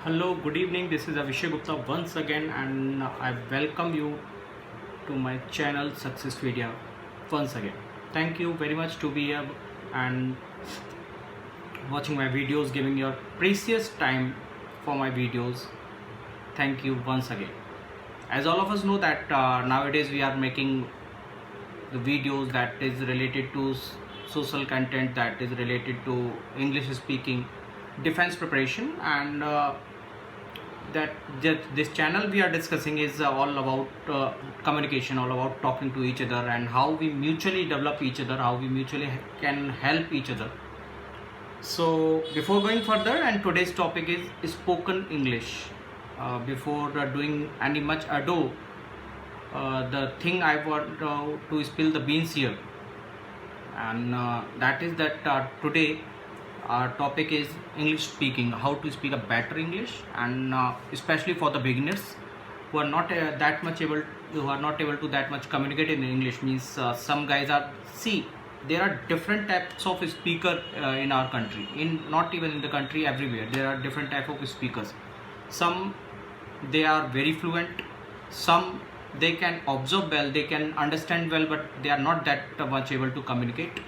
Hello, good evening. This is Avishek Gupta once again, and I welcome you to my channel Success Media once again. Thank you very much to be here and watching my videos, giving your precious time for my videos. Thank you once again. As all of us know that nowadays we are making the videos that is related to social content, that is related to English speaking, defense preparation, and that this channel we are discussing is all about communication, all about talking to each other and how we mutually develop each other, how we mutually can help each other. So before going further, and today's topic is spoken English. Before doing any much ado, the thing I want to spill the beans here, and that is that today our topic is English speaking, how to speak a better English, and especially for the beginners who are not not able to that much communicate in English. Means some guys are, see, there are different types of speaker in our country, in not even in the country, everywhere there are different type of speakers. Some they are very fluent, some they can observe well, they can understand well, but they are not that much able to communicate,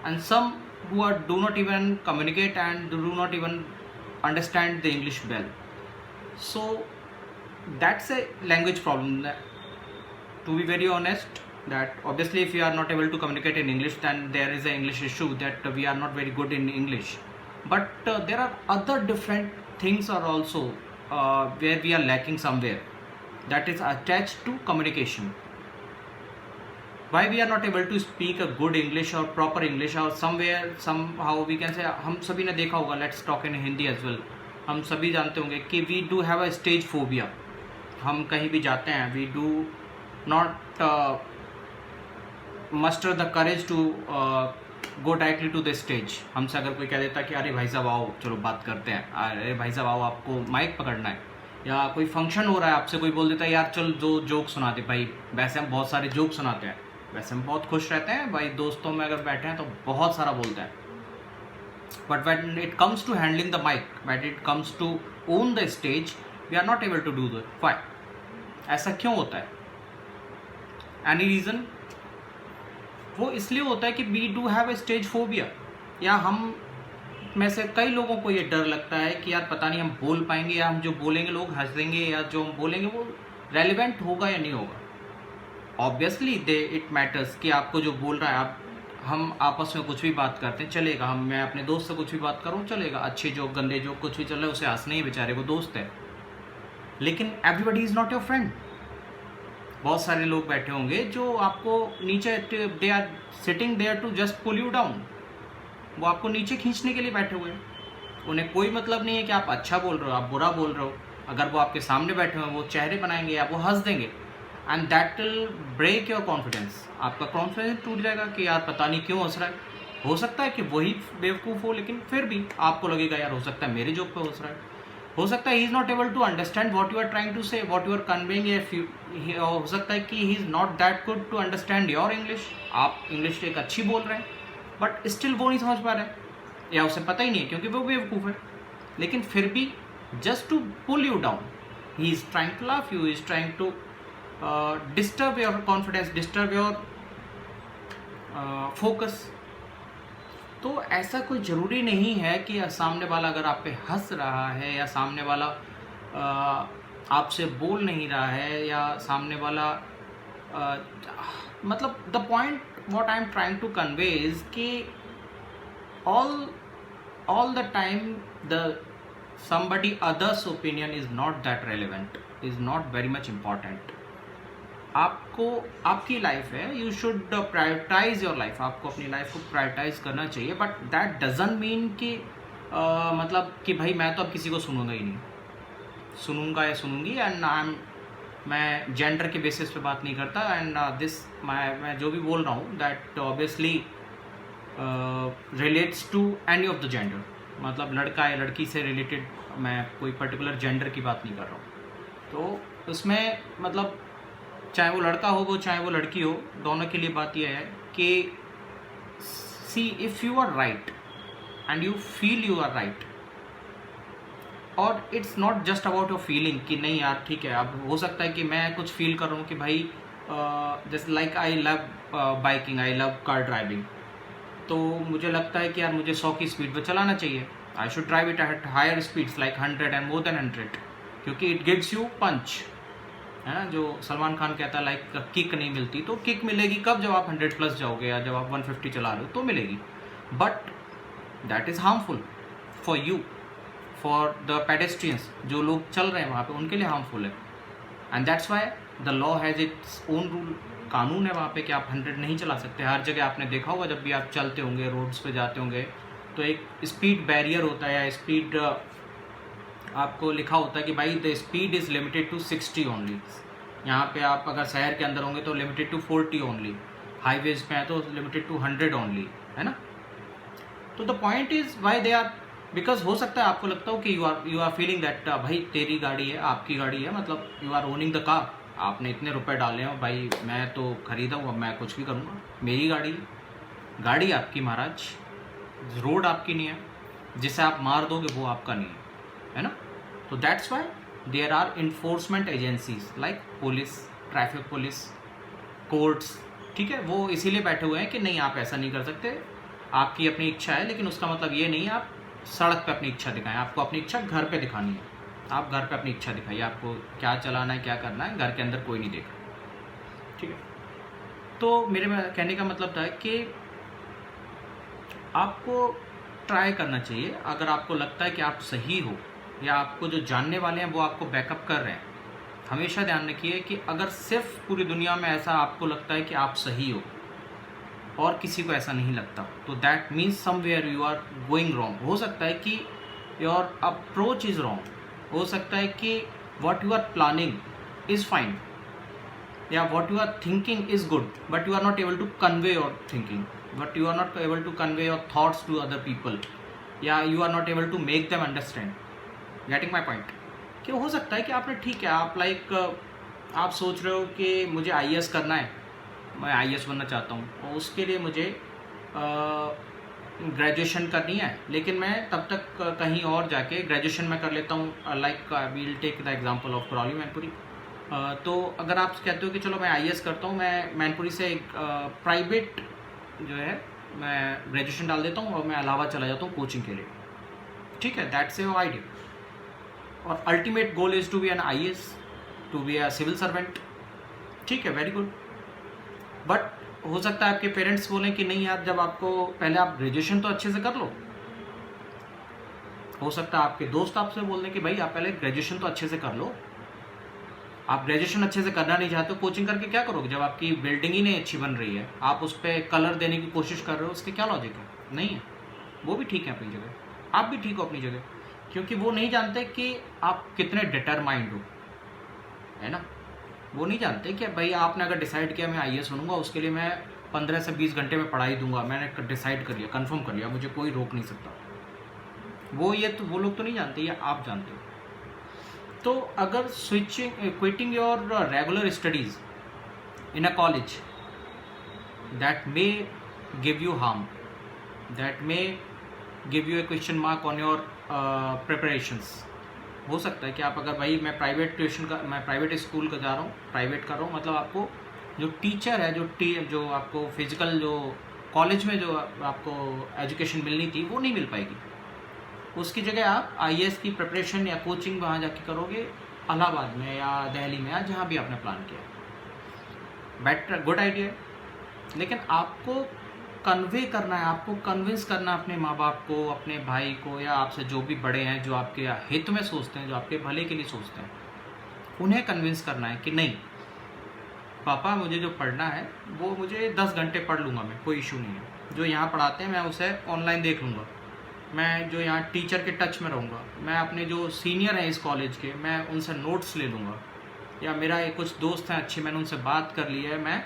and some who are do not even communicate and do not even understand the English well. So that's a language problem. To be very honest, that obviously if you are not able to communicate in English, then there is an English issue, that we are not very good in English. But there are other different things are also where we are lacking somewhere, that is attached to communication. Why we are not able to speak a good English or proper English, or somewhere somehow we can say, हम सभी ने देखा होगा, let's talk in Hindi as well, हम सभी जानते होंगे कि we do have a stage phobia. हम कहीं भी जाते हैं, we do not muster the courage to go directly to the stage. हमसे अगर कोई कह देता कि अरे भाई साहब आओ चलो बात करते हैं, अरे भाई साहब आओ आपको माइक पकड़ना है, या कोई फंक्शन हो रहा है आपसे कोई बोल देता है यार चल जो जोक सुनाते भाई, वैसे हम बहुत सारे जोक सुनाते हैं, वैसे हम बहुत खुश रहते हैं भाई, दोस्तों में अगर बैठे हैं तो बहुत सारा बोलते हैं, but when it comes to handling the mic, when it comes to own the stage, we are not able to do that. Why? ऐसा क्यों होता है? Any reason? वो इसलिए होता है कि we do have a stage phobia, या हम में से कई लोगों को ये डर लगता है कि यार पता नहीं हम बोल पाएंगे, या हम जो बोलेंगे लोग हंस देंगे, या जो हम बोलेंगे वो रेलिवेंट होगा या नहीं होगा. ऑब्वियसली इट मैटर्स कि आपको जो बोल रहा है, आप हम आपस में कुछ भी बात करते हैं चलेगा, हम मैं अपने दोस्त से कुछ भी बात करूँ चलेगा, अच्छे जो गंदे जो कुछ भी चल रहा है उसे हंसने ही, बेचारे को दोस्त है. लेकिन everybody is not your friend. बहुत सारे लोग बैठे होंगे जो आपको नीचे, they are sitting there to just pull you down. वो आपको नीचे खींचने के लिए बैठे हुए हैं. उन्हें कोई मतलब नहीं है कि आप अच्छा बोल रहे हो, आप बुरा बोल रहे हो. अगर वो आपके सामने बैठे हुए हैं, वो चेहरे बनाएंगे या वो हंस देंगे, and that will break your confidence. आपका कॉन्फिडेंस टूट जाएगा कि यार पता नहीं क्यों हंस रहा है. हो सकता है कि वही बेवकूफ़ हो, लेकिन फिर भी आपको लगेगा यार हो सकता है मेरे जोक पे हंस रहा है, हो सकता है he is not able to understand what you are trying to say, what you are conveying. हो सकता है कि he is not that good to understand your English. आप इंग्लिश एक अच्छी बोल रहे हैं बट स्टिल वो नहीं समझ पा रहे हैं, या उसे पता ही नहीं है क्योंकि वो बेवकूफ़ है. लेकिन फिर भी just to pull you down, he is trying to laugh you, is trying to disturb your confidence, disturb your focus. तो ऐसा कोई ज़रूरी नहीं है कि सामने वाला अगर आप पे हंस रहा है, या सामने वाला आपसे बोल नहीं रहा है, या सामने वाला मतलब the point what I am trying to convey is कि all the time the somebody others opinion is not that relevant, is not very much important. आपको आपकी लाइफ है, you should prioritise your life, आपको अपनी life को prioritise करना चाहिए. But that doesn't mean कि मतलब कि भाई मैं तो अब किसी को सुनूंगा ही नहीं, सुनूंगा या सुनूंगी. एंड मैं जेंडर के बेसिस पे बात नहीं करता, एंड दिस मैं जो भी बोल रहा हूँ that obviously relates to any of the gender. मतलब लड़का या लड़की से रिलेटेड, मैं कोई पर्टिकुलर जेंडर की बात नहीं कर रहा हूँ. तो उसमें मतलब चाहे वो लड़का हो, वो चाहे वो लड़की हो, दोनों के लिए बात यह है कि see, if you are right and you feel you are right, और it's not just about your feeling कि नहीं यार ठीक है, अब हो सकता है कि मैं कुछ फील कर रहा हूँ कि भाई जैसे like I love biking, I love car driving, तो मुझे लगता है कि यार मुझे 100 की स्पीड पर चलाना चाहिए, I should drive it at higher speeds like 100 and more than 100, क्योंकि इट गिव्स यू पंच, है ना, जो सलमान खान कहता है लाइक किक नहीं मिलती, तो किक मिलेगी कब, जब आप 100 प्लस जाओगे या जब आप 150 चला रहे हो तो मिलेगी, but that is harmful for you, for the pedestrians, जो लोग चल रहे हैं वहाँ पे उनके लिए हार्मफुल है, and that's why the law has its own rule, कानून है वहाँ पे कि आप 100 नहीं चला सकते। हर जगह आपने देखा होगा जब भी आप चलते होंगे, रोड्स पे जाते होंगे, तो एक स्पीड बैरियर होता है या स्पीड आपको लिखा होता है कि भाई the speed is limited to 60 only. यहाँ पे आप अगर शहर के अंदर होंगे तो लिमिटेड टू 40 ओनली, हाईवेज पे है तो लिमिटेड टू 100 ओनली, है ना। तो the point is why they are, because हो सकता है आपको लगता हो कि यू आर फीलिंग दैट भाई तेरी गाड़ी है, आपकी गाड़ी है, मतलब you are owning the car, आपने इतने रुपए डाले हो भाई, मैं तो खरीदा हूँ, अब मैं कुछ भी करूँगा, मेरी गाड़ी, गाड़ी आपकी महाराज, रोड आपकी नहीं है, जिसे आप मार दोगे वो आपका नहीं है ना। तो that's why there are enforcement agencies like police, traffic police, courts, ठीक है, वो इसीलिए बैठे हुए हैं कि नहीं आप ऐसा नहीं कर सकते, आपकी अपनी इच्छा है, लेकिन उसका मतलब ये नहीं आप सड़क पे अपनी इच्छा दिखाएं, आपको अपनी इच्छा घर पे दिखानी है, आप घर पे अपनी इच्छा दिखाइए, आपको क्या चलाना है क्या करना है, घर के अंदर कोई नहीं देख रहा, ठीक है। तो मेरे में कहने का मतलब था कि आपको ट्राई करना चाहिए, अगर आपको लगता है कि आप सही हो या आपको जो जानने वाले हैं वो आपको बैकअप कर रहे हैं, हमेशा ध्यान रखिए कि अगर सिर्फ पूरी दुनिया में ऐसा आपको लगता है कि आप सही हो और किसी को ऐसा नहीं लगता, तो that means somewhere you are going wrong. हो सकता है कि योर अप्रोच इज़ रॉन्ग, हो सकता है कि what you are planning is fine या what you are thinking is good, but you are not able to convey your thinking, but you are not able to convey your thoughts to other people, या you are not able to make them understand. Getting my point? कि हो सकता है कि आपने ठीक है, आप लाइक आप सोच रहे हो कि मुझे IAS करना है, मैं IAS बनना चाहता हूँ और उसके लिए मुझे ग्रेजुएशन करनी है, लेकिन मैं तब तक कहीं और जाके ग्रेजुएशन में कर लेता हूँ, like will take the example of Karauli Mainpuri. तो अगर आप कहते हो कि चलो मैं IAS करता हूँ, मैं मैनपुरी से एक प्राइवेट जो है मैं ग्रेजुएशन डाल देता हूँ और मैं इलाहाबाद चला जाता हूँ कोचिंग के लिए, ठीक है, दैट्स योर आइडिया, और ultimate goal is to be an IAS, to be a civil servant, ठीक है, वेरी गुड। बट हो सकता है आपके पेरेंट्स बोलें कि नहीं यार, जब आपको पहले आप ग्रेजुएशन तो अच्छे से कर लो, हो सकता है आपके दोस्त आपसे बोल दें कि भाई आप पहले ग्रेजुएशन तो अच्छे से कर लो, आप ग्रेजुएशन अच्छे से करना नहीं चाहते, कोचिंग करके क्या करोगे जब आपकी बिल्डिंग ही नहीं अच्छी बन रही है, आप उस पर कलर देने की कोशिश कर रहे हो, उसके क्या लॉजिक है? नहीं है, वो भी ठीक है अपनी जगह, आप भी ठीक हो अपनी जगह, क्योंकि वो नहीं जानते कि आप कितने डिटरमाइंड हो, है ना। वो नहीं जानते कि भाई आपने अगर डिसाइड किया मैं IAS बनूंगा, उसके लिए मैं 15 से 20 घंटे में पढ़ाई दूंगा, मैंने डिसाइड कर लिया, कंफर्म कर लिया, मुझे कोई रोक नहीं सकता, वो लोग तो नहीं जानते, ये आप जानते हो। तो अगर quitting your regular studies in a college, that may give you harm, that may give U A question mark on your preparations. हो सकता है कि आप अगर भाई मैं प्राइवेट स्कूल का जा रहा हूँ, प्राइवेट कर रहा हूँ, मतलब आपको जो टीचर है, जो आपको फिजिकल जो कॉलेज में जो आपको एजुकेशन मिलनी थी वो नहीं मिल पाएगी, उसकी जगह आप IAS की प्रिपरेशन या कोचिंग वहाँ जाके करोगे, इलाहाबाद में या दिल्ली में या जहाँ भी आपने प्लान किया, बेटर, गुड आइडिया। लेकिन आपको कन्वे करना है, आपको कन्विंस करना अपने माँ बाप को, अपने भाई को, या आपसे जो भी बड़े हैं, जो आपके हित में सोचते हैं, जो आपके भले के लिए सोचते हैं, उन्हें कन्विंस करना है कि नहीं पापा, मुझे जो पढ़ना है वो मुझे 10 घंटे पढ़ लूँगा मैं, कोई इशू नहीं है, जो यहाँ पढ़ाते हैं मैं उसे ऑनलाइन देख लूँगा, मैं जो यहाँ टीचर के टच में रहूँगा, मैं अपने जो सीनियर हैं इस कॉलेज के, मैं उनसे नोट्स ले लूँगा, या मेरा एक कुछ दोस्त हैं अच्छे, मैंने उनसे बात कर ली है, मैं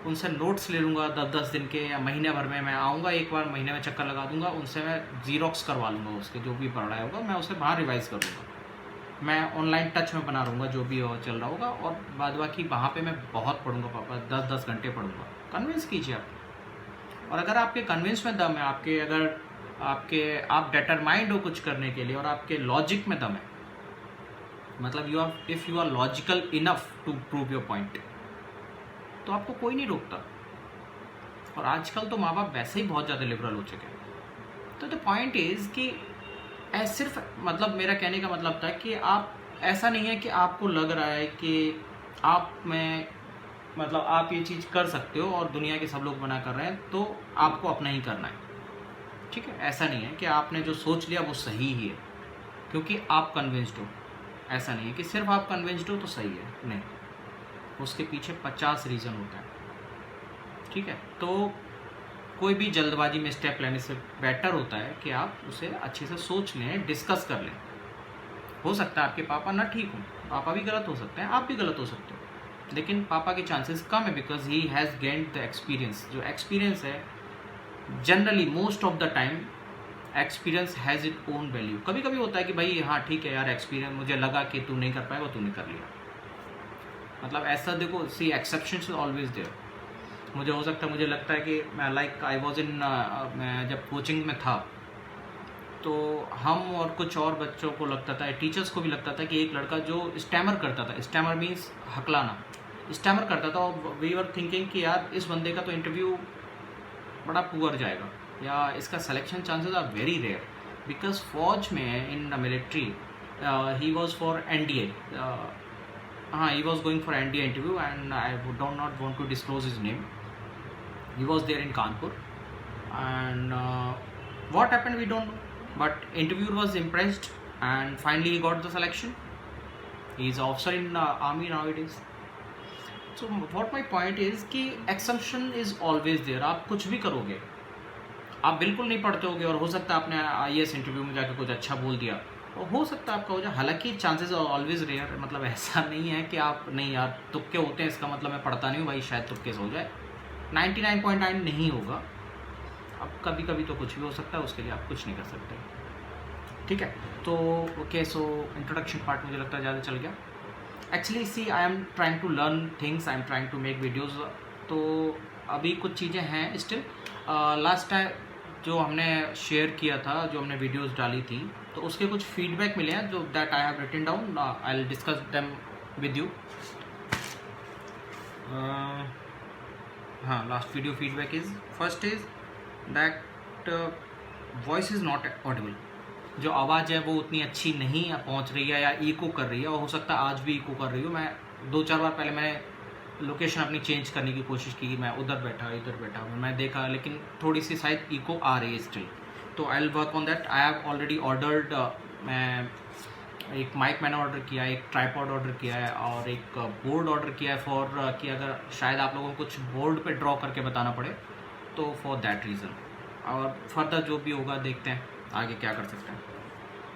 उनसे नोट्स ले लूँगा 10-10 दिन के, या महीने भर में मैं आऊँगा, एक बार महीने में चक्कर लगा दूँगा, उनसे मैं जीरोक्स करवा लूँगा, उसके जो भी पढ़ रहा होगा मैं उसे बाहर रिवाइज़ कर लूँगा, मैं ऑनलाइन टच में बना रहूँगा जो भी चल रहा होगा, और बाद बाकी वहाँ पे मैं बहुत पढ़ूँगा पापा, 10-10 घंटे पढ़ूँगा। कन्विंस कीजिए आप, और अगर आपके कन्विंस में दम है, आप डिटरमाइंड हो कुछ करने के लिए और आपके लॉजिक में दम है, मतलब if you are logical enough to prove your point, तो आपको कोई नहीं रोकता। और आजकल तो माँ बाप वैसे ही बहुत ज़्यादा लिबरल हो चुके हैं। तो द पॉइंट इज़ कि सिर्फ मतलब मेरा कहने का मतलब था कि आप ऐसा नहीं है कि आपको लग रहा है कि आप में मतलब आप ये चीज़ कर सकते हो और दुनिया के सब लोग मना कर रहे हैं तो आपको अपना ही करना है, ठीक है। ऐसा नहीं है कि आपने जो सोच लिया वो सही ही है क्योंकि आप कन्विंस्ड हो। ऐसा नहीं है कि सिर्फ आप कन्विंस्ड हो तो सही है, नहीं, उसके पीछे 50 रीज़न होता है, ठीक है। तो कोई भी जल्दबाजी में स्टेप लेने से बेटर होता है कि आप उसे अच्छे से सोच लें, डिस्कस कर लें। हो सकता है आपके पापा ना ठीक हों, पापा भी गलत हो सकते हैं, आप भी गलत हो सकते हो, लेकिन पापा के चांसेस कम है because he has gained the experience. जो एक्सपीरियंस है generally most of the time experience has it own value. कभी कभी होता है कि भाई हाँ ठीक है यार, एक्सपीरियंस मुझे लगा कि तू नहीं कर पाएगा, तूने कर लिया, मतलब ऐसा देखो, सी एक्सेप्शंस इज ऑलवेज देयर। मुझे हो सकता है, मुझे लगता है कि मैं लाइक आई वॉज इन, मैं जब कोचिंग में था तो हम और कुछ और बच्चों को लगता था, टीचर्स को भी लगता था कि एक लड़का जो स्टैमर करता था, स्टैमर मीन्स हकलाना, स्टैमर करता था, और वी वर थिंकिंग कि यार इस बंदे का तो इंटरव्यू बड़ा पुअर जाएगा या इसका selection chances are very rare because फौज में in military he was for NDA, हाँ he was going for NDA interview and I don't not want to disclose his name. He was there in Kanpur and what happened we don't know, but interviewer was impressed and finally he got the selection. He is officer in army nowadays. So what my point is कि assumption is always there। आप कुछ भी करोगे, आप बिल्कुल नहीं पढ़ते होगे और हो सकता है आपने IAS इंटरव्यू में जाकर कुछ अच्छा बोल दिया और हो सकता है आपका हो जाए, हालांकि चांसेस ऑलवेज रेयर, मतलब ऐसा नहीं है कि आप नहीं यार तुक्के होते हैं इसका मतलब मैं पढ़ता नहीं हूँ भाई शायद तुक्के से हो जाए, 99.9 नहीं होगा। अब कभी कभी तो कुछ भी हो सकता है, उसके लिए आप कुछ नहीं कर सकते, ठीक है। तो ओके, सो इंट्रोडक्शन पार्ट मुझे लगता है ज़्यादा चल गया। Actually see I am trying to learn things, I am trying to make videos, तो अभी कुछ चीज़ें हैं स्टिल। लास्ट टाइम जो हमने शेयर किया था, जो हमने वीडियोज़ डाली थी, तो उसके कुछ फीडबैक मिले हैं जो that I have written down, I will discuss them with you. हाँ, last video feedback is first is that voice is not audible. जो आवाज़ है वो उतनी अच्छी नहीं पहुंच रही है या इको कर रही है, और हो सकता है आज भी इको कर रही हो। मैं 2-4 बार पहले मैंने लोकेशन अपनी चेंज करने की कोशिश की, मैं उधर बैठा इधर बैठा, मैं देखा लेकिन थोड़ी सी शायद इको आ रही है स्टिल। तो I will work on that. I have already ordered, मैं एक माइक मैंने ऑर्डर किया है, एक ट्राइपॉड ऑर्डर किया है और एक बोर्ड ऑर्डर किया है फॉर कि अगर शायद आप लोगों को कुछ बोर्ड पे ड्रॉ करके बताना पड़े तो फॉर दैट रीज़न। और फर्दर जो भी होगा देखते हैं आगे क्या कर सकते हैं।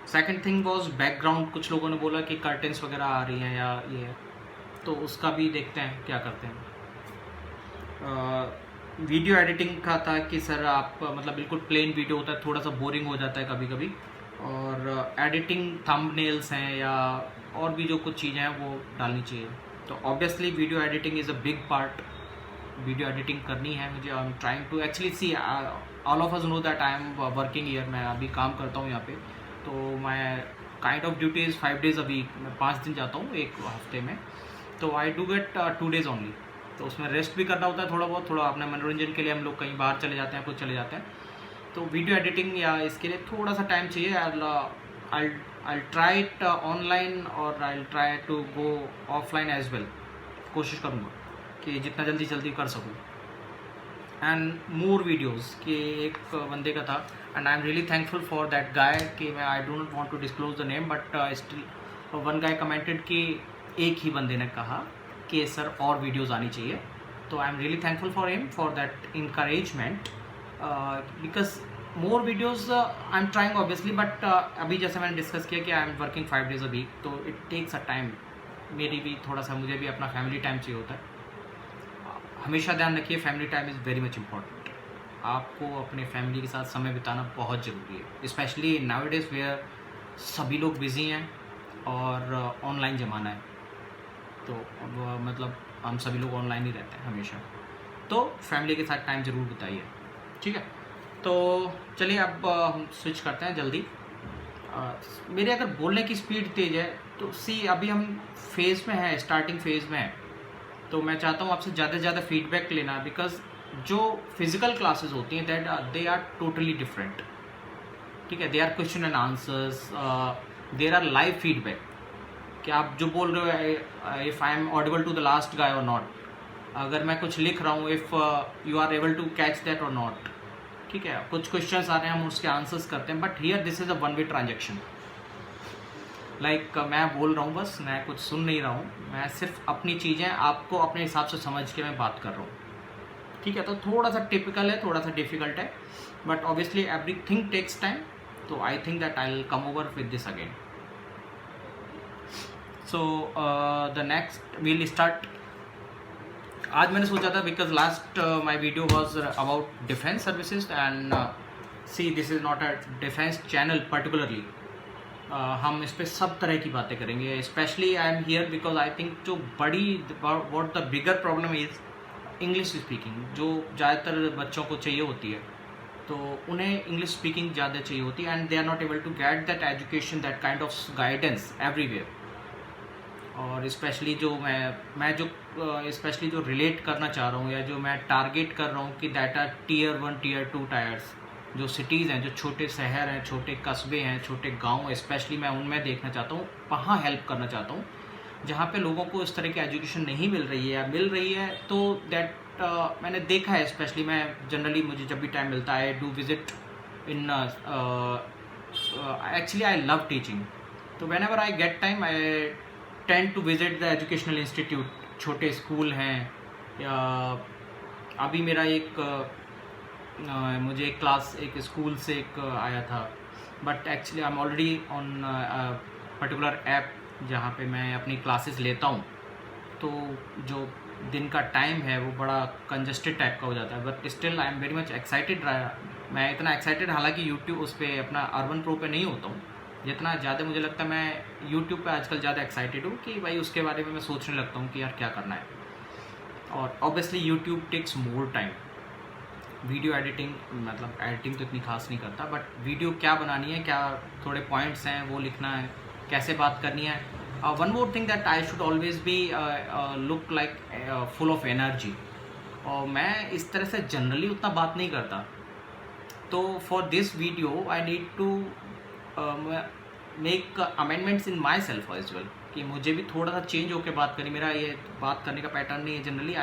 Second thing was background. कुछ लोगों ने बोला कि कर्टेंस वगैरह आ रही हैं या ये, तो उसका भी देखते हैं क्या करते हैं। वीडियो एडिटिंग का था कि सर आप मतलब बिल्कुल प्लेन वीडियो होता है, थोड़ा सा बोरिंग हो जाता है कभी कभी, और एडिटिंग थंबनेल्स हैं या और भी जो कुछ चीज़ें हैं वो डालनी चाहिए। तो obviously video editing is a big part, video editing करनी है मुझे। I am trying to actually see, all of us know that I am working here, मैं अभी काम करता हूँ यहाँ पे, तो मैं kind of duty is 5 days a week, मैं 5 दिन जाता हूँ एक हफ्ते में, तो I do get 2 days only. तो उसमें रेस्ट भी करना होता है थोड़ा बहुत, थोड़ा अपने मनोरंजन के लिए हम लोग कहीं बाहर चले जाते हैं, कुछ चले जाते हैं, तो वीडियो एडिटिंग या इसके लिए थोड़ा सा टाइम चाहिए। आई ट्राई इट ऑनलाइन और I try to go offline as well, कोशिश करूँगा कि जितना जल्दी कर सकूँ। एंड मोर वीडियोज़ कि एक बंदे का था and I am really thankful for that guy कि मैं I don't want to disclose the name but still one guy commented कि एक ही बंदे ने कहा कि सर और वीडियोज़ आनी चाहिए। तो I am really thankful for him for that encouragement because more videos I am trying obviously, but अभी जैसे मैंने डिस्कस किया कि I am working 5 days a week, तो इट टेक्स अ टाइम, मेरी भी थोड़ा सा, मुझे भी अपना फैमिली टाइम चाहिए होता है। हमेशा ध्यान रखिए family time is very much important. आपको अपने फैमिली के साथ समय बिताना बहुत ज़रूरी है, स्पेशली नाउ डेज वेयर सभी लोग बिजी हैं और ऑनलाइन ज़माना है, तो मतलब हम सभी लोग ऑनलाइन ही रहते हैं हमेशा, तो फैमिली के साथ टाइम ज़रूर बिताइए, ठीक है। तो चलिए अब हम स्विच करते हैं जल्दी। मेरे अगर बोलने की स्पीड तेज़ है तो अभी हम फेज़ में हैं, स्टार्टिंग फेज़ में है, तो मैं चाहता हूँ आपसे ज़्यादा से ज़्यादा फीडबैक लेना, बिकॉज जो फिज़िकल क्लासेस होती हैं दे आर टोटली डिफरेंट, ठीक है। They are question and answers, there are live feedback कि आप जो बोल रहे हो, if I am audible to the last guy और नॉट, अगर मैं कुछ लिख रहा हूँ, if you are able to catch that और नॉट, ठीक है। कुछ क्वेश्चंस आ रहे हैं, हम उसके आंसर्स करते हैं, but here this is a one way transaction. Like मैं बोल रहा हूँ, बस मैं कुछ सुन नहीं रहा हूँ, मैं सिर्फ अपनी चीज़ें आपको अपने हिसाब से समझ के मैं बात कर रहा हूँ, ठीक है। तो थोड़ा सा टिपिकल है, थोड़ा सा डिफिकल्ट है, but obviously everything takes time, तो I think that I will come over with this again. So the next we'll start. आज मैंने सोचा था, because last my video was about defence services and see this is not a defence channel particularly, हम इस पर सब तरह की बातें करेंगे। Specially I am here because I think जो what the bigger problem is English speaking, जो ज़्यादातर बच्चों को चाहिए होती है, तो उन्हें इंग्लिश स्पीकिंग ज़्यादा चाहिए होती है, and they are not able to get that education, that kind of guidance everywhere. और स्पेशली जो मैं जो स्पेशली जो रिलेट करना चाह रहा हूँ, या जो मैं टारगेट कर रहा हूँ कि that are tier 1 tier 2 tiers, जो सिटीज़ हैं, जो छोटे शहर हैं, छोटे कस्बे हैं, छोटे गांव, स्पेशली मैं उनमें देखना चाहता हूँ, वहाँ हेल्प करना चाहता हूँ, जहाँ पे लोगों को इस तरह की एजुकेशन नहीं मिल रही है, या मिल रही है तो दैट मैंने देखा है। स्पेशली मैं जनरली, मुझे जब भी टाइम मिलता है, I do visit in, actually I love teaching, तो whenever I get time I tend to visit the educational institute, छोटे स्कूल हैं, या अभी मेरा मुझे एक क्लास एक स्कूल से एक आया था, but actually I am already on particular app जहाँ पे मैं अपनी क्लासेस लेता हूँ, तो जो दिन का टाइम है वो बड़ा कंजस्टेड टाइप का हो जाता है, but still I am very much excited रहा। मैं इतना एक्साइटेड हालांकि यूट्यूब उस पर अपना अर्बन प्रो पे नहीं होता हूँ, जितना ज़्यादा मुझे लगता है मैं यूट्यूब पे आजकल ज़्यादा एक्साइटेड हूँ कि भाई उसके बारे में मैं सोचने लगता हूँ कि यार क्या करना है। और obviously YouTube takes more time, video editing, मतलब एडिटिंग तो इतनी खास नहीं करता, बट वीडियो क्या बनानी है, क्या थोड़े पॉइंट्स हैं वो लिखना है, कैसे बात करनी है। One more thing that I should always be look like full of energy, और मैं इस तरह से जनरली उतना बात नहीं करता, तो for this video I need to make amendments in myself as well, कि मुझे भी थोड़ा सा चेंज होकर बात करें। मेरा ये बात करने का पैटर्न नहीं है generally.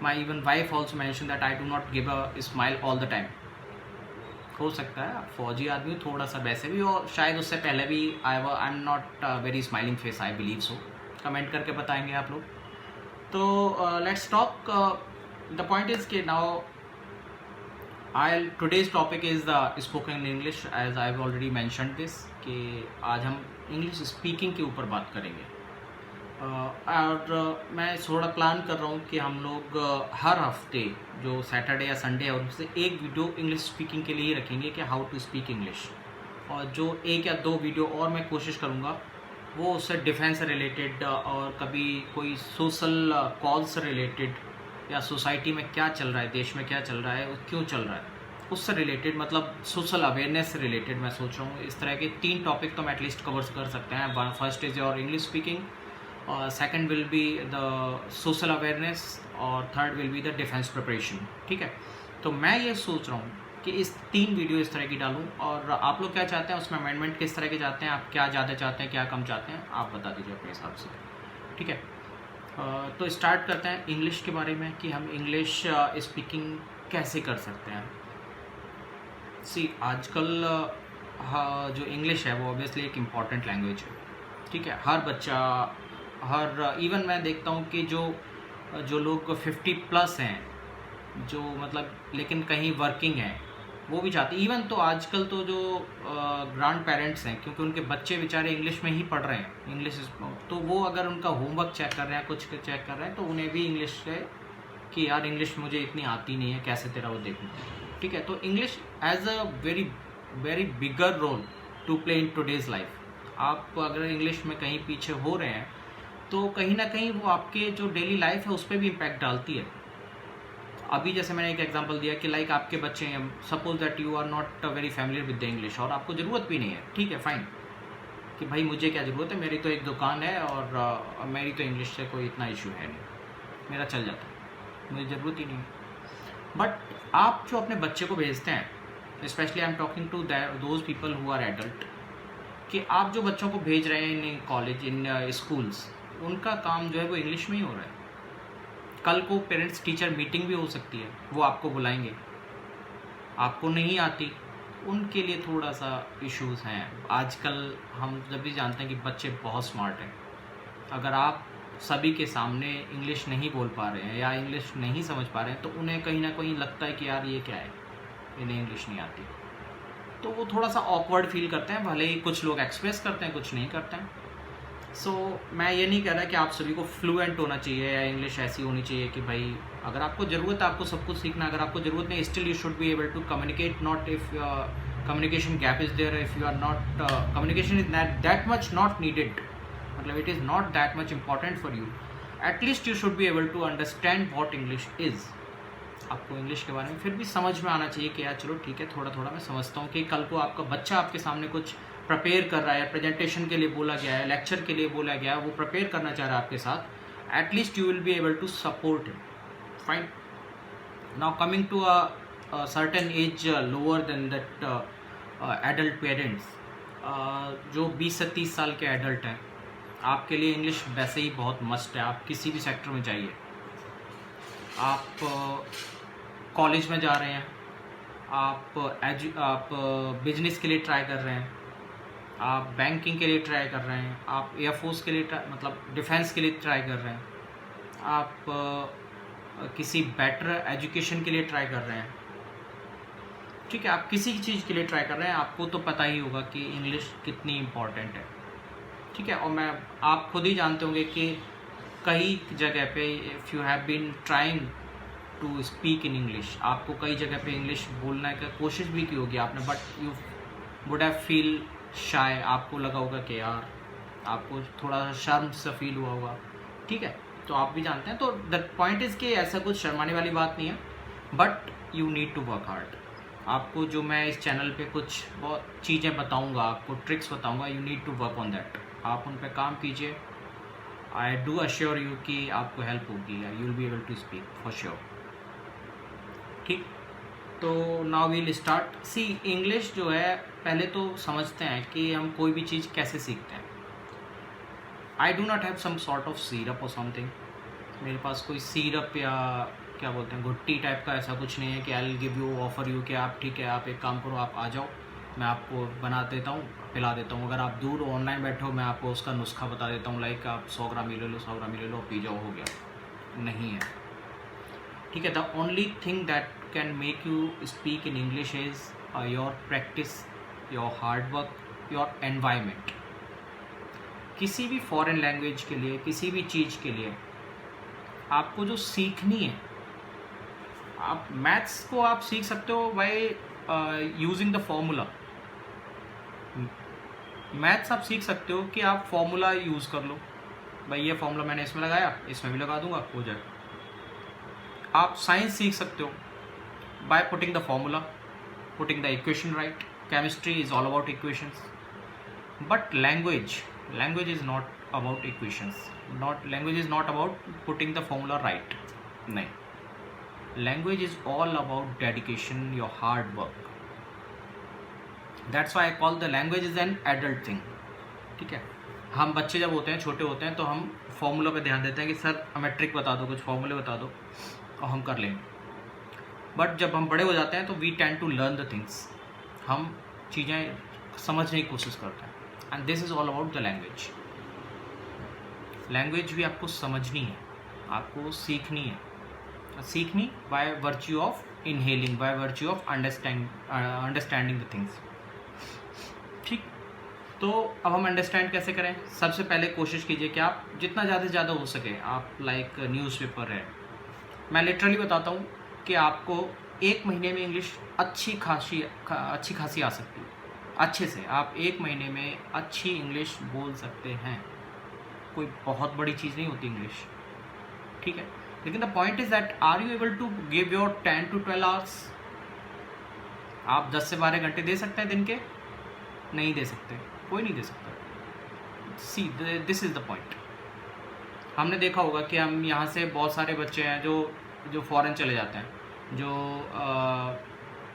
My even wife also mention that I do not give a smile all the time. हो सकता है फौजी आदमी थोड़ा सा वैसे भी, और शायद उससे पहले भी I am not very smiling face, I believe so. Comment करके बताएंगे आप लोग। तो let's talk, the point is कि now today's topic is the spoken English, as I've already mentioned this, कि आज हम इंग्लिश स्पीकिंग के ऊपर बात करेंगे। और मैं थोड़ा प्लान कर रहा हूँ कि हम लोग हर हफ्ते जो सैटरडे या संडे है उनसे एक वीडियो इंग्लिश स्पीकिंग के लिए ही रखेंगे कि हाउ टू स्पीक इंग्लिश, और जो 1 या 2 वीडियो और मैं कोशिश करूँगा वो उससे डिफेंस से रिलेटेड, और कभी कोई सोशल कॉज से रिलेटेड, या सोसाइटी में क्या चल रहा है, देश में क्या चल रहा है, क्यों चल रहा है, उससे रिलेटेड, मतलब सोशल अवेयरनेस से रिलेटेड मैं सोच रहा हूँ। इस तरह के 3 टॉपिक तो मैं एटलीस्ट कवर कर सकते हैं। First is your English speaking, और second will be the social awareness, और third will be the defence preparation, ठीक है। तो मैं ये सोच रहा हूँ कि इस 3 वीडियो इस तरह की डालूँ, और आप लोग क्या चाहते हैं उसमें, अमेंडमेंट किस तरह के चाहते हैं, आप क्या ज़्यादा चाहते हैं, क्या कम चाहते हैं, आप बता दीजिए अपने हिसाब से, ठीक है। तो स्टार्ट करते हैं इंग्लिश के बारे में कि हम इंग्लिश स्पीकिंग कैसे कर सकते हैं। आजकल जो इंग्लिश है वो ऑब्वियसली एक इम्पॉर्टेंट लैंग्वेज है, ठीक है। हर बच्चा, इवन मैं देखता हूँ कि जो लोग 50+ हैं, जो मतलब लेकिन कहीं वर्किंग हैं, वो भी चाहते, इवन तो आजकल तो जो ग्रैंड पेरेंट्स हैं, क्योंकि उनके बच्चे बेचारे इंग्लिश में ही पढ़ रहे हैं, इंग्लिश, तो वो अगर उनका होमवर्क चेक कर रहे हैं, कुछ चेक कर रहे हैं, तो उन्हें भी इंग्लिश है कि यार इंग्लिश मुझे इतनी आती नहीं है, कैसे तेरा वो देखूँ, ठीक है। तो English as a very bigger role to play in today's life. आप अगर इंग्लिश में कहीं पीछे हो रहे हैं तो कहीं ना कहीं वो आपके जो डेली लाइफ है उस पर भी इम्पैक्ट डालती है। अभी जैसे मैंने एक एग्जांपल दिया कि लाइक आपके बच्चे हैं, suppose that you are not very familiar with the English और आपको ज़रूरत भी नहीं है, ठीक है फाइन, कि भाई मुझे क्या ज़रूरत है, मेरी तो एक दुकान है और मेरी तो इंग्लिश से कोई इतना इशू है नहीं, मेरा चल जाता है, मुझे ज़रूरत ही नहीं है। बट आप जो अपने बच्चे को भेजते हैं, specially I am talking to those people who are adult, कि आप जो बच्चों को भेज रहे हैं इन कॉलेज इन स्कूल्स, उनका काम जो है वो इंग्लिश में ही हो रहा है। कल को पेरेंट्स टीचर मीटिंग भी हो सकती है, वो आपको बुलाएंगे, आपको नहीं आती, उनके लिए थोड़ा सा इश्यूज हैं। आजकल हम जब भी जानते हैं कि बच्चे बहुत स्मार्ट हैं, अगर आप सभी के सामने इंग्लिश नहीं बोल पा रहे हैं या इंग्लिश नहीं समझ पा रहे हैं तो उन्हें कहीं ना कहीं लगता है कि यार ये क्या है, इन्हें इंग्लिश नहीं आती, तो वो थोड़ा सा ऑकवर्ड फील करते हैं। भले ही कुछ लोग एक्सप्रेस करते हैं, कुछ नहीं करते हैं। सो मैं ये नहीं कह रहा कि आप सभी को फ्लुएंट होना चाहिए या इंग्लिश ऐसी होनी चाहिए कि भाई अगर आपको ज़रूरत है आपको सब कुछ सीखना, अगर आपको ज़रूरत नहीं, still you should be able to communicate, not if communication gap is there, if you are not communication is that much not needed, मतलब it is not that much important for you, at least you should be able to understand what English is. आपको English के बारे में फिर भी समझ में आना चाहिए कि यार चलो ठीक है, थोड़ा थोड़ा मैं समझता हूँ कि कल को आपका बच्चा आपके सामने कुछ प्रिपेयर कर रहा है, प्रेजेंटेशन के लिए बोला गया है, लेक्चर के लिए बोला गया है, वो प्रिपेयर करना चाह रहा है आपके साथ, at least you will be able to support him, fine. Now coming to a certain age lower than that adult parents, जो 20 से 30 साल के एडल्ट हैं, आपके लिए इंग्लिश वैसे ही बहुत मस्ट है। आप किसी भी सेक्टर में जाइए, आप कॉलेज में जा रहे हैं, आप बिजनेस के लिए ट्राई कर रहे हैं, आप बैंकिंग के लिए ट्राई कर रहे हैं, आप एयरफोर्स के लिए मतलब डिफेंस के लिए ट्राई कर रहे हैं, आप किसी बेटर एजुकेशन के लिए ट्राई कर रहे हैं, ठीक है, आप किसी चीज़ के लिए ट्राई कर रहे हैं, आपको तो पता ही होगा कि इंग्लिश कितनी इम्पॉर्टेंट है, ठीक है। और आप खुद ही जानते होंगे कि कई जगह पे if you have been trying to speak in English, आपको कई जगह पे इंग्लिश बोलने की कोशिश भी की होगी आपने, but you would have feel shy, आपको लगा होगा कि यार, आपको थोड़ा सा शर्म सा फील हुआ होगा, ठीक है, तो आप भी जानते हैं। तो द पॉइंट इज़ कि ऐसा कुछ शर्माने वाली बात नहीं है, but you need to work hard. आपको जो मैं इस चैनल पे कुछ बहुत चीज़ें बताऊंगा, आपको ट्रिक्स बताऊंगा, you need to work on that, आप उन पर काम कीजिए। आई डू अश्योर यू कि आपको हेल्प होगी, you will be able to speak for sure, ठीक। तो now we'll start. See English जो है, पहले तो समझते हैं कि हम कोई भी चीज़ कैसे सीखते हैं। I do not have some sort of syrup और समथिंग, मेरे पास कोई सीरप या क्या बोलते हैं घुट्टी टाइप का ऐसा कुछ नहीं है कि I will give you offer you कि आप ठीक है, आप एक काम करो, आप आ जाओ, मैं आपको बना देता हूँ, पिला देता हूँ। अगर आप दूर ऑनलाइन बैठे हो, मैं आपको उसका नुस्खा बता देता हूँ, लाइक आप 100 ग्राम ले लो, 100 ग्राम ले लो, पी जाओ, हो गया, नहीं है, ठीक है। The only thing that can make you speak in English is your practice, your hard work, your environment. किसी भी फॉरेन लैंग्वेज के लिए, किसी भी चीज़ के लिए आपको जो सीखनी है, आप मैथ्स को आप सीख सकते हो by using the formula. Maths आप सीख सकते हो कि आप फॉर्मूला यूज़ कर लो, भाई ये फॉर्मूला मैंने इसमें लगाया, इसमें भी लगा दूंगा, हो जाए। आप साइंस सीख सकते हो by putting the formula, putting the equation right. Chemistry is all about equations, but language is not about equations, language is not about putting the formula right, नहीं, language is all about dedication, your hard work. That's why I call the language is an adult thing, ठीक है। हम बच्चे जब होते हैं, छोटे होते हैं, तो हम फॉर्मूला पे ध्यान देते हैं कि सर हमें ट्रिक बता दो, कुछ फॉर्मूले बता दो और हम कर लेंगे। बट जब हम बड़े हो जाते हैं तो we tend to learn the things, हम चीज़ें समझने की कोशिश करते हैं, and this is all about the language. Language भी आपको समझनी है, आपको सीखनी है, सीखनी by virtue of inhaling, by virtue of understanding the things, ठीक। तो अब हम अंडरस्टैंड कैसे करें? सबसे पहले कोशिश कीजिए कि आप जितना ज़्यादा से ज़्यादा हो सके, आप लाइक न्यूज़पेपर है, मैं लिटरली बताता हूँ कि आपको 1 महीने में इंग्लिश अच्छी खासी आ सकती है, अच्छे से आप 1 महीने में अच्छी इंग्लिश बोल सकते हैं, कोई बहुत बड़ी चीज़ नहीं होती इंग्लिश, ठीक है। लेकिन the point is that are you able to give your 10 to 12 hours? आप 10 से 12 घंटे दे सकते हैं दिन के? नहीं दे सकते, कोई नहीं दे सकता। सी दिस इज़ द पॉइंट। हमने देखा होगा कि हम यहाँ से बहुत सारे बच्चे हैं जो फॉरेन चले जाते हैं, जो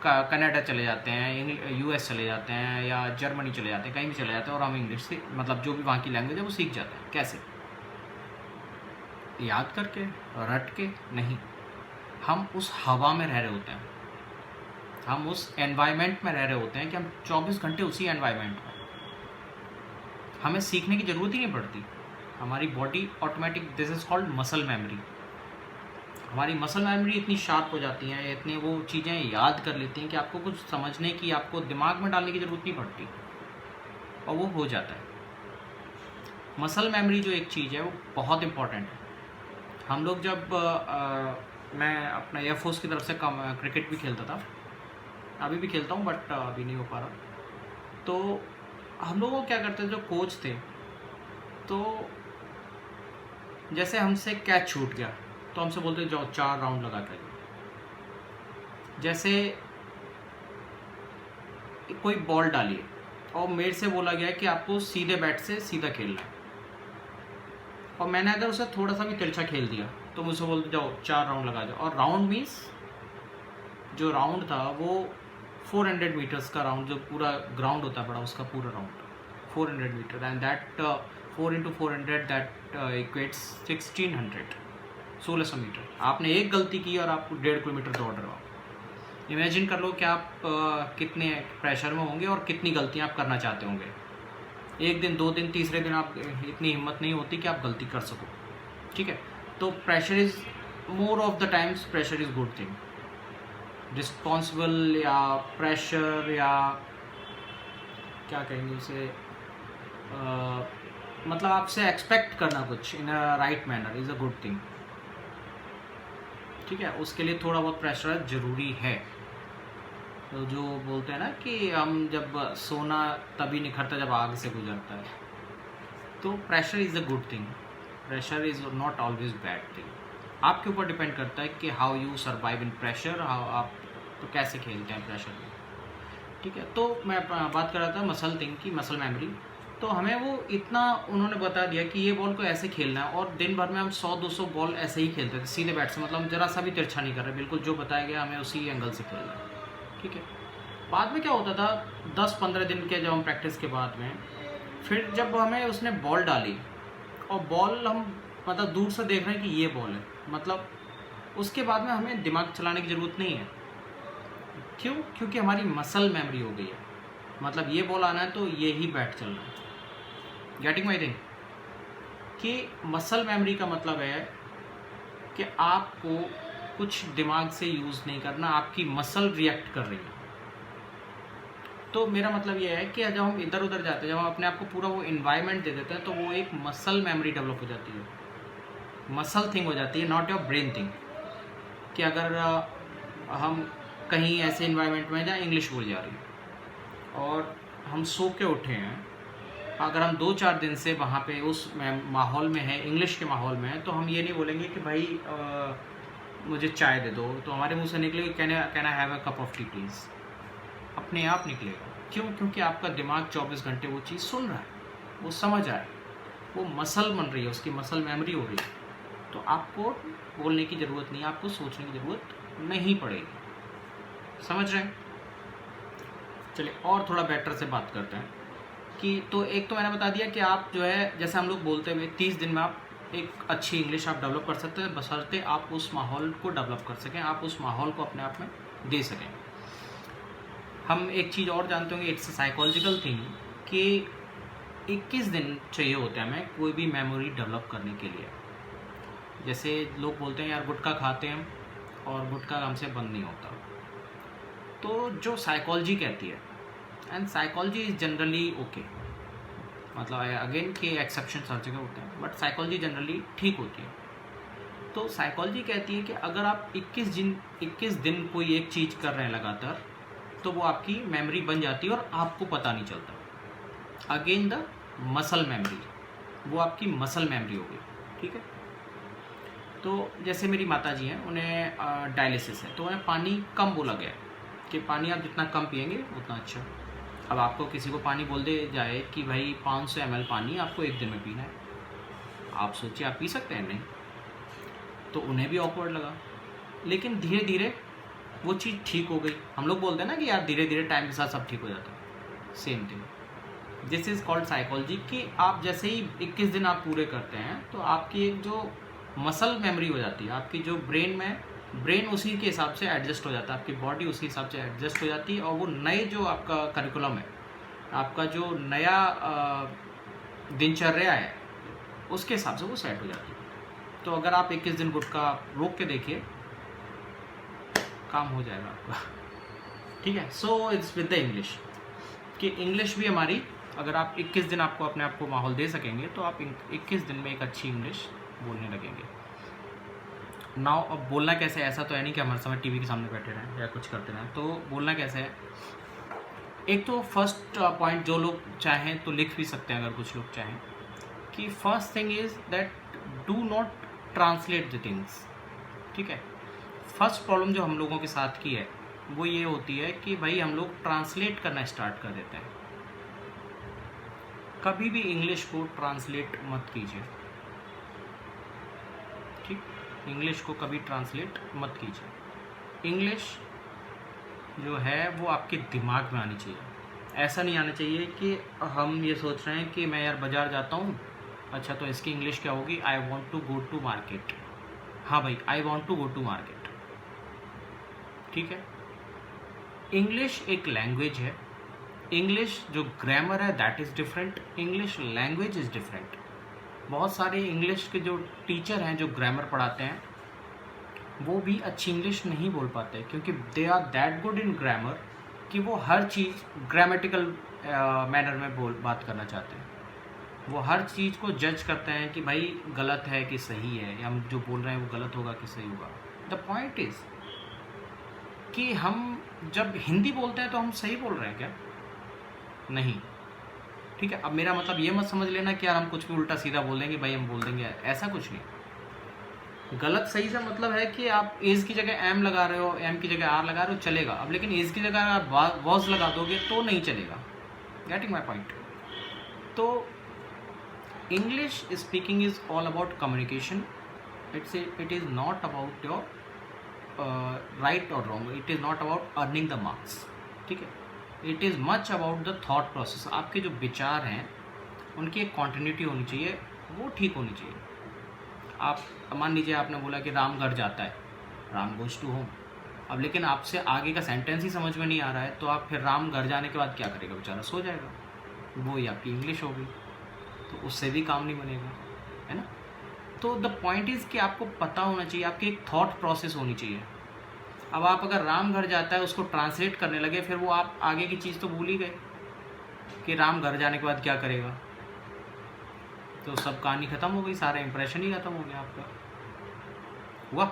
कनाडा चले जाते हैं, यूएस चले जाते हैं या जर्मनी चले जाते हैं, कहीं भी चले जाते हैं, और हम इंग्लिश से मतलब जो भी वहाँ की लैंग्वेज है वो सीख जाते हैं। कैसे? याद करके, रट के नहीं। हम उस हवा में रह रहे होते हैं, हम उस एनवायरनमेंट में रह रहे होते हैं कि हम 24 घंटे उसी एनवायरनमेंट में, हमें सीखने की ज़रूरत ही नहीं पड़ती। हमारी body automatic, this is called muscle memory. हमारी मसल मेमोरी इतनी शार्प हो जाती हैं, इतनी वो चीज़ें याद कर लेती हैं कि आपको कुछ समझने की, आपको दिमाग में डालने की ज़रूरत नहीं पड़ती, और वो हो जाता है। मसल मेमोरी जो एक चीज़ है वो बहुत इम्पॉर्टेंट है। हम लोग जब मैं अपना एयरफोर्स की तरफ से क्रिकेट भी खेलता था, अभी भी खेलता हूँ बट अभी नहीं हो पा रहा। तो हम लोग को क्या करते थे, जो कोच थे, तो जैसे हमसे कैच छूट गया तो हमसे बोलते जाओ 4 राउंड लगा के। जैसे कोई बॉल डालिए और मेरे से बोला गया कि आपको सीधे बैट से सीधा खेलना है, और मैंने अगर उसे थोड़ा सा भी तिरछा खेल दिया तो मुझसे बोलते जाओ 4 राउंड लगा जाओ। और राउंड मीन्स, जो राउंड था वो 400 मीटर्स का राउंड, जो पूरा ग्राउंड होता है बड़ा, उसका पूरा round 400 metre, and that 4 into 400 that equates 1600 metre. आपने एक गलती की और आप 1.5 किलोमीटर दौड़ रहे हो। इमेजिन कर लो कि आप कितने प्रेशर में होंगे और कितनी गलतियां आप करना चाहते होंगे। एक दिन, 2 दिन, तीसरे दिन आप इतनी हिम्मत नहीं होती कि आप गलती कर सको। ठीक है, तो pressure is more of the times, pressure is good thing. Responsible या प्रेशर या क्या कहेंगे उसे, मतलब आपसे एक्सपेक्ट करना कुछ in a right manner is a good thing. ठीक है, उसके लिए थोड़ा बहुत प्रेशर ज़रूरी है। तो जो बोलते हैं ना कि हम जब सोना तभी निखरता जब आग से गुजरता है, तो pressure is a good thing. Pressure is not always bad thing. आपके ऊपर डिपेंड करता है कि how you survive in pressure, how आप तो कैसे खेलते हैं प्रेशर में। ठीक है, तो मैं बात कर रहा था मसल थिंग की, मसल मेमोरी। तो हमें वो इतना उन्होंने बता दिया कि ये बॉल को ऐसे खेलना है, और दिन भर में हम 100-200 बॉल ऐसे ही खेलते थे सीधे बैट से, मतलब हम जरा सा भी तिरछा नहीं कर रहे, बिल्कुल जो बताया गया हमें उसी एंगल से खेलना है। ठीक है, बाद में क्या होता था, 10-15 दिन के जब हम प्रैक्टिस के बाद में, फिर जब हमें उसने बॉल डाली और बॉल हम मतलब दूर से देख रहे हैं कि ये बॉल है, मतलब उसके बाद में हमें दिमाग चलाने की ज़रूरत नहीं है। क्यों? क्योंकि हमारी मसल मेमोरी हो गई है। मतलब ये बॉल आना है तो ये ही बैट चलना है। Getting my thing? कि मसल मेमोरी का मतलब है कि आपको कुछ दिमाग से यूज़ नहीं करना, आपकी मसल रिएक्ट कर रही है। तो मेरा मतलब ये है कि जब हम इधर उधर जाते हैं, जब हम अपने आप को पूरा वो इन्वायरमेंट दे देते हैं, तो वो एक मसल मेमोरी डेवलप हो जाती है, मसल थिंग हो जाती है, नॉट योर ब्रेन थिंग। कि अगर हम कहीं ऐसे इन्वायरमेंट में जहाँ इंग्लिश बोली जा रही है और हम सो के उठे हैं, अगर हम 2-4 दिन से वहाँ पे उस माहौल में है, इंग्लिश के माहौल में है, तो हम ये नहीं बोलेंगे कि भाई मुझे चाय दे दो, तो हमारे मुंह से निकलेगी can I have a cup of T please, अपने आप निकलेगा। क्यों? क्योंकि आपका दिमाग 24 घंटे वो चीज़ सुन रहा है, वो समझ रहा है, वो मसल बन रही है, उसकी मसल मेमोरी हो रही है। तो आपको बोलने की ज़रूरत नहीं है, आपको सोचने की ज़रूरत नहीं पड़ेगी। समझ रहे हैं? चलिए और थोड़ा बेटर से बात करते हैं कि तो एक तो मैंने बता दिया कि आप जो है, जैसे हम लोग बोलते हुए 30 दिन में आप एक अच्छी इंग्लिश आप डेवलप कर सकते हैं, बशर्ते आप उस माहौल को डेवलप कर सकें, आप उस माहौल को अपने आप में दे सकें। हम एक चीज़ और जानते होंगे, इट्स साइकोलॉजिकल थिंग, कि 21 दिन चाहिए होते हैं हमें कोई भी मेमोरी डेवलप करने के लिए। जैसे लोग बोलते हैं यार गुटखा खाते हैं और गुटखा हमसे बंद नहीं होता, तो जो साइकोलॉजी कहती है, and psychology is generally okay, मतलब अगेन के एक्सेप्शन हर जगह होते हैं, बट साइकोलॉजी जनरली ठीक होती है। तो साइकोलॉजी कहती है कि अगर आप 21 दिन कोई एक चीज़ कर रहे हैं लगातार, तो वो आपकी मेमोरी बन जाती है और आपको पता नहीं चलता। अगेन द मसल मेमोरी, वो आपकी मसल मेमोरी हो गई। ठीक है, तो जैसे मेरी माता जी हैं, उन्हें डायलिसिस है, तो उन्हें पानी कम बोला गया है कि पानी आप जितना कम पिएंगे उतना अच्छा। अब आपको किसी को पानी बोल दे जाए कि भाई 500 ml पानी आपको एक दिन में पीना है, आप सोचिए आप पी सकते हैं? नहीं। तो उन्हें भी ऑकवर्ड लगा, लेकिन धीरे धीरे वो चीज़ ठीक हो गई। हम लोग बोलते हैं ना कि यार धीरे धीरे टाइम के साथ सब ठीक हो जाता है, same thing. This is called psychology कि आप जैसे ही 21 दिन आप पूरे करते हैं तो आपकी एक जो मसल मेमोरी हो जाती है, आपकी जो ब्रेन उसी के हिसाब से एडजस्ट हो जाता है, आपकी बॉडी उसी हिसाब से एडजस्ट हो जाती है, और वो नए जो आपका करिकुलम है, आपका जो नया दिनचर्या है, उसके हिसाब से वो सेट हो जाती है। तो अगर आप 21 दिन गुटखा रोक के देखिए, काम हो जाएगा आपका। ठीक है। So it's with the English कि इंग्लिश भी हमारी, अगर आप 21 दिन आपको अपने आप को माहौल दे सकेंगे तो आप 21 दिन में एक अच्छी इंग्लिश बोलने लगेंगे। नाउ अब बोलना कैसे है, ऐसा तो है नहीं कि हम हर समय टीवी के सामने बैठे रहें या कुछ करते रहें। तो बोलना कैसे है, एक तो फर्स्ट पॉइंट जो लोग चाहें तो लिख भी सकते हैं, अगर कुछ लोग चाहें, कि first thing is that do not translate the things. ठीक है। फर्स्ट प्रॉब्लम जो हम लोगों के साथ की है वो ये होती है कि भाई हम लोग ट्रांसलेट करना स्टार्ट कर देते हैं। कभी भी इंग्लिश को ट्रांसलेट मत कीजिए। ठीक, इंग्लिश को कभी ट्रांसलेट मत कीजिए। इंग्लिश जो है वो आपके दिमाग में आनी चाहिए। ऐसा नहीं आना चाहिए कि हम ये सोच रहे हैं कि मैं यार बाज़ार जाता हूँ, अच्छा तो इसकी इंग्लिश क्या होगी, I want to go to market. हाँ भाई, I want to go to market. ठीक है। इंग्लिश एक लैंग्वेज है। इंग्लिश जो ग्रामर है that is different, English language is different. बहुत सारे इंग्लिश के जो टीचर हैं जो ग्रामर पढ़ाते हैं वो भी अच्छी इंग्लिश नहीं बोल पाते, क्योंकि they are that good in grammar कि वो हर चीज़ ग्रामेटिकल मैनर में बात करना चाहते हैं। वो हर चीज़ को जज करते हैं कि भाई गलत है कि सही है, या हम जो बोल रहे हैं वो गलत होगा कि सही होगा। द पॉइंट इज़ कि हम जब हिंदी बोलते हैं तो हम सही बोल रहे हैं क्या? नहीं। ठीक है। अब मेरा मतलब ये मत समझ लेना कि यार हम कुछ भी उल्टा सीधा बोल देंगे, भाई हम बोल देंगे, ऐसा कुछ नहीं। गलत सही से मतलब है कि आप एज की जगह एम लगा रहे हो, एम की जगह आर लगा रहे हो, चलेगा। अब लेकिन एज की जगह आप वॉज लगा दोगे तो नहीं चलेगा। Getting my point? तो English speaking is all about communication. It is not about your right और wrong, it is not about earning the marks. ठीक है। It is much about the thought process. आपके जो विचार हैं उनकी एक कॉन्टिन्यूटी होनी चाहिए, वो ठीक होनी चाहिए। आप मान लीजिए आपने बोला कि राम घर जाता है, राम गोज़ टू होम। अब लेकिन आपसे आगे का सेंटेंस ही समझ में नहीं आ रहा है, तो आप फिर राम घर जाने के बाद क्या करेगा? बेचारा सो जाएगा। वो ही आपकी इंग्लिश होगी, तो उससे भी काम नहीं बनेगा, है ना। तो द पॉइंट इज़ कि आपको पता होना चाहिए, आपकी एक थॉट प्रोसेस होनी चाहिए। अब आप अगर राम घर जाता है उसको ट्रांसलेट करने लगे, फिर वो आप आगे की चीज़ तो भूल ही गए कि राम घर जाने के बाद क्या करेगा, तो सब कहानी ख़त्म हो गई, सारा इंप्रेशन ही ख़त्म हो गया आपका। हुआ?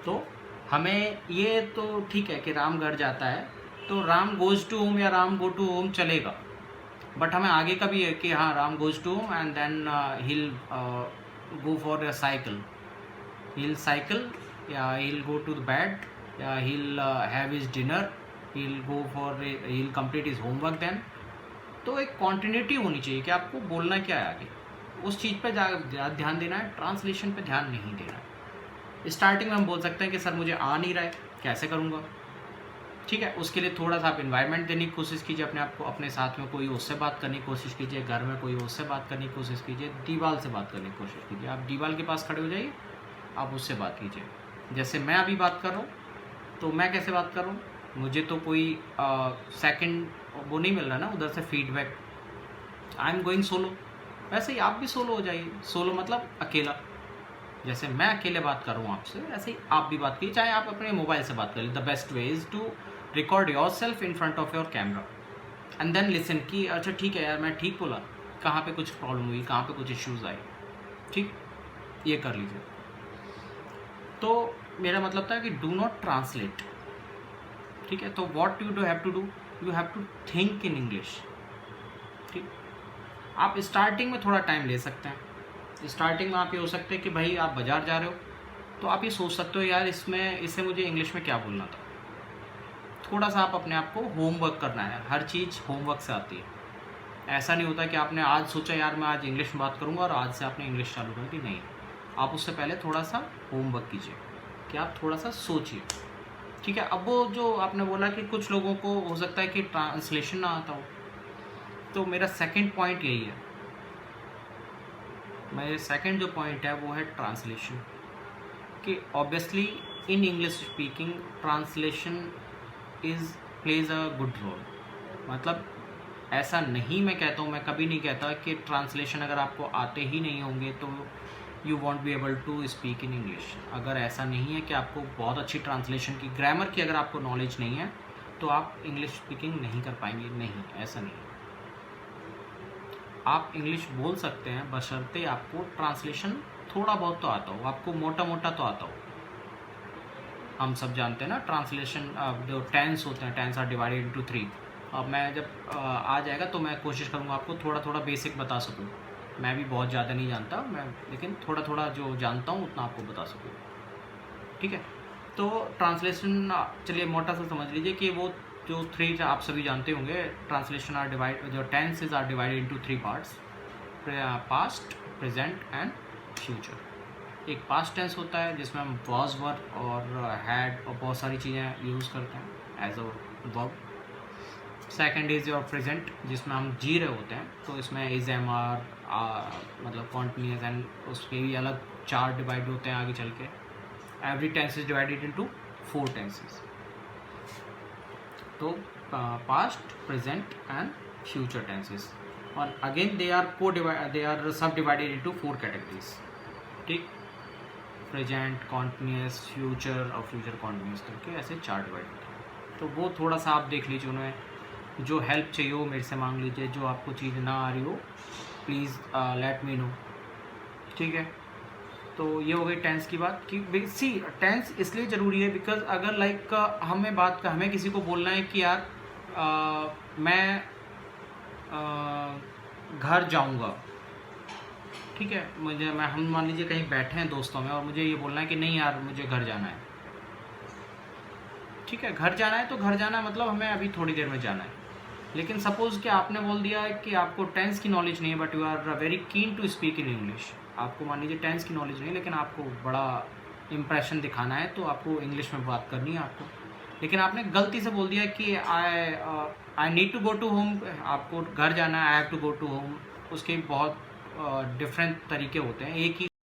तो हमें ये तो ठीक है कि राम घर जाता है तो राम गोज़ टू होम या राम गो टू होम चलेगा, बट हमें आगे का भी है कि हाँ Ram goes to home and then he'll go for a cycle, he'll cycle, या he'll go to the bed, या he'll have his dinner, he'll complete his homework then। तो एक कॉन्टिन्यूटी होनी चाहिए कि आपको बोलना क्या है आगे, उस चीज़ पे ध्यान देना है, ट्रांसलेशन पे ध्यान नहीं देना है। स्टार्टिंग में हम बोल सकते हैं कि सर मुझे आ नहीं रहा है, कैसे करूँगा? ठीक है, उसके लिए थोड़ा सा आप इन्वायरमेंट देने की कोशिश कीजिए अपने आप को, अपने साथ में कोई उससे बात करने की कोशिश कीजिए, घर में कोई उससे बात करने की कोशिश कीजिए, दीवार से बात करने की कोशिश कीजिए। आप दीवार के पास खड़े हो जाइए, आप उससे बात कीजिए। जैसे मैं अभी बात कर रहा हूँ, तो मैं कैसे बात कर रहा हूँ, मुझे तो कोई सेकंड वो नहीं मिल रहा ना उधर से feedback, I am going solo. वैसे ही आप भी सोलो हो जाइए। सोलो मतलब अकेला। जैसे मैं अकेले बात कर रहा हूँ आपसे, ऐसे ही आप भी बात कीजिए, चाहे आप अपने मोबाइल से बात करिए। The best way is to record yourself in front of your camera and then listen कि अच्छा ठीक है यार मैं ठीक बोला, कहाँ पे कुछ प्रॉब्लम हुई, कहाँ पे कुछ इश्यूज़ आए। ठीक, ये कर लीजिए। तो मेरा मतलब था कि डू नॉट ट्रांसलेट। ठीक है, तो what you have to do, you have to think in English. ठीक, आप स्टार्टिंग में थोड़ा टाइम ले सकते हैं। स्टार्टिंग में आप ये हो सकते हैं कि भाई आप बाज़ार जा रहे हो, तो आप ये सोच सकते हो यार इससे मुझे इंग्लिश में क्या बोलना था। थोड़ा सा आप अपने आप को होमवर्क करना है, हर चीज़ होमवर्क से आती है। ऐसा नहीं होता कि आपने आज सोचा यार मैं आज इंग्लिश में बात करूँगा और आज से आपने इंग्लिश चालू कर दी, नहीं। आप उससे पहले थोड़ा सा होमवर्क कीजिए कि आप थोड़ा सा सोचिए, ठीक है। अब वो जो आपने बोला कि कुछ लोगों को हो सकता है कि ट्रांसलेशन ना आता हो, तो मेरा सेकंड पॉइंट यही है। मेरे सेकंड जो पॉइंट है वो है ट्रांसलेशन, कि obviously in English speaking translation plays a good role. मतलब ऐसा नहीं मैं कहता हूँ, मैं कभी नहीं कहता कि ट्रांसलेशन अगर आपको आते ही नहीं होंगे तो you won't be able to speak in English. अगर ऐसा नहीं है कि आपको बहुत अच्छी ट्रांसलेशन की, ग्रामर की अगर आपको नॉलेज नहीं है तो आप इंग्लिश स्पीकिंग नहीं कर पाएंगे, नहीं, ऐसा नहीं। आप इंग्लिश बोल सकते हैं बशर्ते आपको ट्रांसलेशन थोड़ा बहुत तो आता हो, आपको मोटा मोटा तो आता हो। हम सब जानते हैं ना ट्रांसलेशन, जो टेंस होते हैं, टेंस आर डिवाइडेड इनटू 3। अब मैं जब आ जाएगा तो मैं कोशिश करूँगा आपको थोड़ा थोड़ा बेसिक बता सकूँ। मैं भी बहुत ज़्यादा नहीं जानता मैं, लेकिन थोड़ा थोड़ा जो जानता हूँ उतना आपको बता सकूँ, ठीक है। तो ट्रांसलेशन चलिए मोटा सा समझ लीजिए कि वो जो 3 आप सभी जानते होंगे, ट्रांसलेशन आर डिवाइड, जो tenses are divided into 3 parts, past, present and future. एक पास्ट टेंस होता है जिसमें हम वॉज, वर और हैड और बहुत सारी चीज़ें यूज़ करते हैं as a verb. Second is your present, जिसमें हम जी रहे होते हैं, तो इसमें इज़, एम, आर, मतलब कॉन्टिन्यूस, एंड उसके भी अलग 4 डिवाइड होते हैं आगे चल के। Every tense is divided into 4 tenses. तो past, present and future tenses, और अगेन दे आर सब डिवाइडेड इनटू 4 कैटेगरीज, ठीक। प्रेजेंट, कॉन्टिन्यूस, फ्यूचर और फ्यूचर कॉन्टिन्यूस करके ऐसे 4 डिवाइड होते हैं। तो वो थोड़ा सा आप देख लीजिए, उन्हें जो हेल्प चाहिए हो मेरे से मांग लीजिए, जो आपको चीज़ ना आ रही हो प्लीज़ लेट मी नो, ठीक है। तो ये हो गई टेंस की बात कि सी टेंस इसलिए ज़रूरी है बिकॉज अगर लाइक हमें किसी को बोलना है कि यार मैं घर जाऊंगा, ठीक है। हम मान लीजिए कहीं बैठे हैं दोस्तों में और मुझे ये बोलना है कि नहीं यार मुझे घर जाना है, ठीक है। घर जाना है तो घर जाना है मतलब हमें अभी थोड़ी देर में जाना है। लेकिन सपोज़ कि आपने बोल दिया है कि आपको टेंस की नॉलेज नहीं है but you are very keen to speak in English. आपको मान लीजिए टेंस की नॉलेज नहीं है लेकिन आपको बड़ा इम्प्रेशन दिखाना है, तो आपको इंग्लिश में बात करनी है आपको। लेकिन आपने गलती से बोल दिया कि I need to go to home, आपको घर जाना है, I have to go to home. उसके बहुत डिफरेंट तरीके होते हैं। एक ही